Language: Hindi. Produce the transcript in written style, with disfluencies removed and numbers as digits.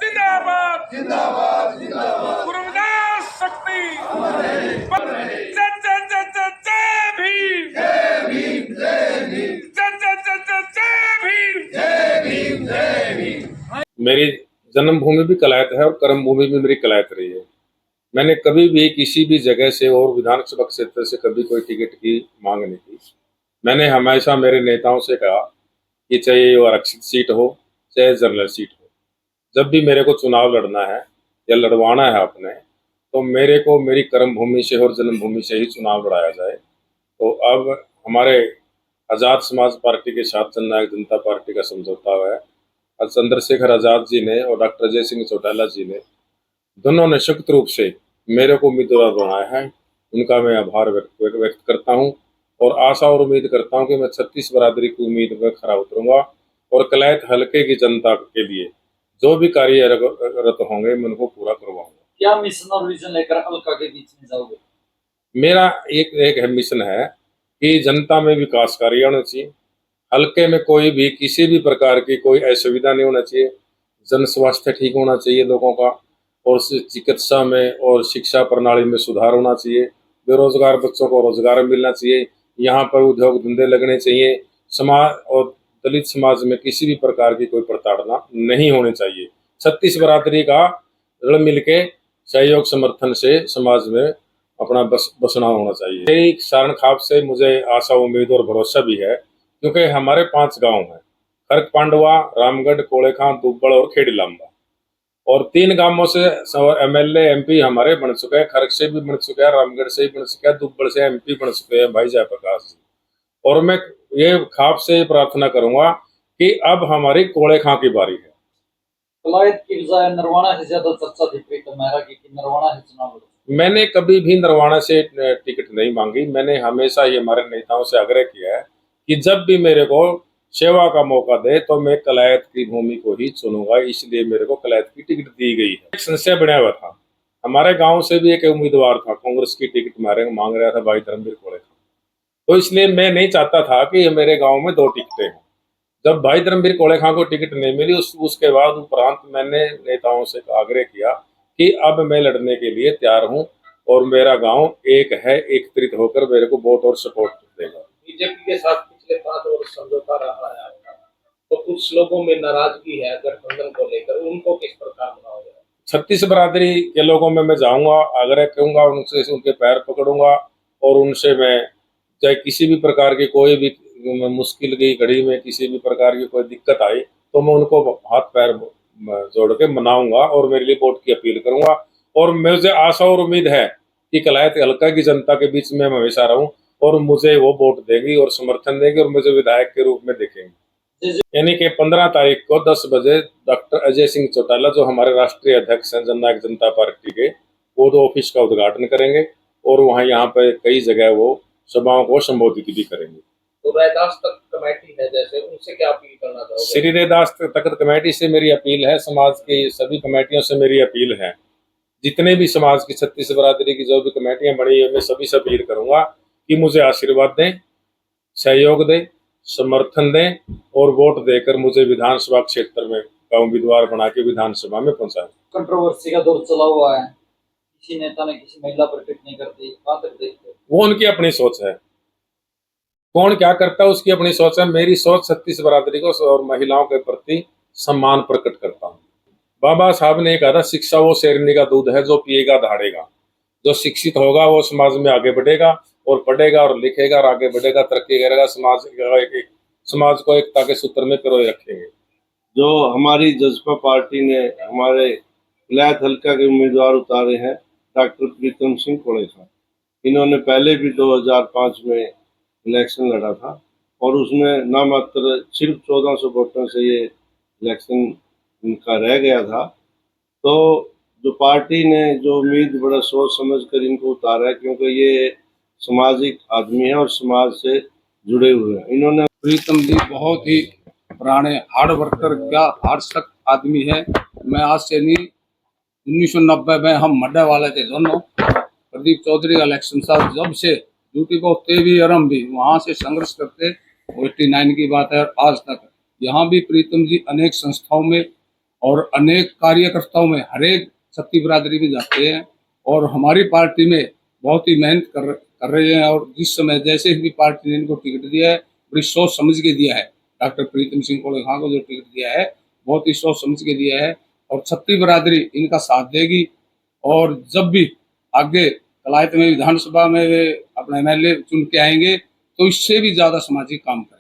जिंदाबाद जिंदाबाद जिंदाबाद गुरुदास शक्ति जय जय जय जय जय भीम जय भीम जय भीम जय जय जय जय जय भीम जय भीम जय भीम। मेरी जन्मभूमि भी कलायत है और कर्म भूमि भी मेरी कलायत रही है। मैंने कभी भी किसी भी जगह से और विधानसभा क्षेत्र से कभी कोई टिकट की मांग नहीं की। मैंने हमेशा मेरे नेताओं से कहा कि चाहे ये आरक्षित सीट हो चाहे जनरल सीट हो, जब भी मेरे को चुनाव लड़ना है या लड़वाना है अपने, तो मेरे को मेरी कर्म भूमि से और जन्मभूमि से ही चुनाव लड़ाया जाए। तो अब हमारे आज़ाद समाज पार्टी के साथ जननायक जनता पार्टी का समझौता हुआ है। चंद्रशेखर आज़ाद जी ने और डॉक्टर अजय सिंह चौटाला जी ने दोनों ने संयुक्त रूप से मेरे को उम्मीदवार बनाया है। उनका मैं आभार व्यक्त करता हूं और आशा और उम्मीद करता हूं कि मैं 36 बरादरी की उम्मीद में खरा उतरूंगा और कलायत हल्के की जनता के लिए जो भी कार्यरत होंगे मैं उनको पूरा करवाऊंगा। क्या मिशन और विजन लेकर हल्का के बीच में जाओगे? मेरा एक मिशन है कि जनता में विकास कार्य होना चाहिए, हल्के में कोई भी किसी भी प्रकार की कोई असुविधा नहीं होना चाहिए, जन स्वास्थ्य ठीक होना चाहिए लोगों का, और चिकित्सा में और शिक्षा प्रणाली में सुधार होना चाहिए, बेरोजगार बच्चों को रोजगार मिलना चाहिए, यहाँ पर उद्योग धंधे लगने चाहिए, समाज और दलित समाज में किसी भी प्रकार की कोई प्रताड़ना नहीं होनी चाहिए। 36 बरादरी का रल मिल के सहयोग समर्थन से समाज में अपना बसना होना चाहिए। यही सारण खाप से मुझे आशा उम्मीद और भरोसा भी है, क्योंकि हमारे 5 गांव हैं, खरक पांडवा, रामगढ़, कोलेखां, दुब्बड़ और खेड़ी लांबा, और 3 गांवों से एमएलए एमपी हमारे बन चुके हैं। खरक से भी बन चुके हैं, रामगढ़ से भी बन चुके हैं, दुब्बड़ से एमपी बन चुके हैं भाई जयप्रकाश जी। और मैं ये खाप से प्रार्थना करूंगा कि अब हमारी कोलेखां की बारी है। कलायत की बजाय नरवाना से ज्यादा चर्चा थी प्रीतम मेहरा की कि नरवाना से चुनाव लड़ो। मैंने कभी भी नरवाना से टिकट नहीं मांगी। मैंने हमेशा ये हमारे नेताओं से आग्रह किया है कि जब भी मेरे को सेवा का मौका दे तो मैं कलायत की भूमि को ही चुनूंगा, इसलिए मेरे को कलायत की टिकट दी गई है। एक संशय बना हुआ था, हमारे गांव से भी एक उम्मीदवार था, कांग्रेस की टिकट मांग रहा था भाई धर्मवीर कोलेखा, तो इसलिए मैं नहीं चाहता था कि मेरे गाँव में 2 टिकटें हों। जब भाई धर्मवीर कोलेखा को टिकट नहीं मिली उसके बाद उपरांत मैंने नेताओं से आग्रह किया कि अब मैं लड़ने के लिए तैयार हूं और मेरा गांव एक है, एकत्रित होकर मेरे को वोट और सपोर्ट देगा। बीजेपी के साथ पिछले 5 वर्ष समझौता रहा है आपका, तो कुछ लोगों में नाराजगी है गठबंधन को लेकर, उनको किस प्रकार मनाओगे? 36 बरादरी के लोगों में मैं जाऊंगा, आग्रह करूंगा, उनसे उनके पैर पकड़ूंगा और उनसे मैं चाहे किसी भी प्रकार की कोई भी मुश्किल की घड़ी में किसी भी प्रकार की कोई दिक्कत आई तो मैं उनको हाथ पैर जोड़ के मनाऊंगा और मेरे लिए वोट की अपील करूंगा। और मुझे आशा और उम्मीद है कि कलायत हल्का की जनता के बीच में मैं हमेशा रहूं और मुझे वो वोट देंगी और समर्थन देंगे और मुझे विधायक के रूप में देखेंगे। यानी कि 15 तारीख को 10 बजे डॉक्टर अजय सिंह चौटाला जो हमारे राष्ट्रीय अध्यक्ष हैं जननायक जनता पार्टी के, वो 2 ऑफिस का उद्घाटन करेंगे और वहाँ यहाँ पे कई जगह वो सभाओं को संबोधित भी करेंगे। तो रैदास तख्त कमेटी है जैसे, उनसे क्या अपील करना चाहोगे? श्री रैदास तख्त कमेटी से मेरी अपील है, समाज की सभी कमेटियों से मेरी अपील है, जितने भी समाज की 36 बरादरी की जो भी कमेटियां बनी है मैं सभी से अपील करूंगा कि मुझे आशीर्वाद दें, सहयोग दें, समर्थन दें और वोट देकर मुझे विधानसभा क्षेत्र में का उम्मीदवार बना के विधानसभा में पहुंचाएं। कंट्रोवर्सी का दौर चला हुआ है, किसी नेता ने किसी महिला पर टिक नहीं करती, कहाँ तक देखते? वो उनकी अपनी सोच है, कौन क्या करता है उसकी अपनी सोच है। मेरी सोच 36 बरादरी को और महिलाओं के प्रति सम्मान प्रकट करता हूँ। बाबा साहब ने कहा था, शिक्षा वो शेरनी का दूध है जो पिएगा दहाड़ेगा। जो शिक्षित होगा वो समाज में आगे बढ़ेगा और पढ़ेगा और लिखेगा और आगे बढ़ेगा, तरक्की करेगा, समाज को एकता के सूत्र में पिरोए रखेंगे। जो हमारी जसपा पार्टी ने हमारे कलायत हल्का के उम्मीदवार उतारे हैं डॉक्टर प्रीतम सिंह कोलेखा, इन्होंने पहले भी 2005 में इलेक्शन लड़ा था और उसमें नामात्र सिर्फ 1400 वोटों से ये इलेक्शन इनका रह गया था। तो जो पार्टी ने जो उम्मीद बड़ा सोच समझ कर इनको उतारा है, क्योंकि ये सामाजिक आदमी है और समाज से जुड़े हुए हैं। इन्होंने प्रीतम जी बहुत ही पुराने हार्ड वर्कर, क्या हार्ड सख्त आदमी है। मैं आज से नहीं, 1990 में हम मड्डा वाले थे दोनों। प्रदीप चौधरी का इलेक्शन साहब जब से ड्यूटी को तेवी आरम भी वहाँ से संघर्ष करते 89 की बात है और आज तक यहाँ भी प्रीतम जी अनेक संस्थाओं में और अनेक कार्यकर्ताओं में हर एक क्षत्रिय बिरादरी में जाते हैं और हमारी पार्टी में बहुत ही मेहनत कर रहे हैं। और जिस समय जैसे भी पार्टी ने इनको टिकट दिया है बड़ी सोच समझ के दिया है। डॉक्टर प्रीतम सिंह कोड़े खां को जो टिकट दिया है बहुत ही सोच समझ के दिया है और क्षत्रिय बिरादरी इनका साथ देगी। और जब भी आगे कलायत में विधानसभा में वे अपना MLA चुन के आएंगे तो इससे भी ज्यादा सामाजिक काम करेंगे।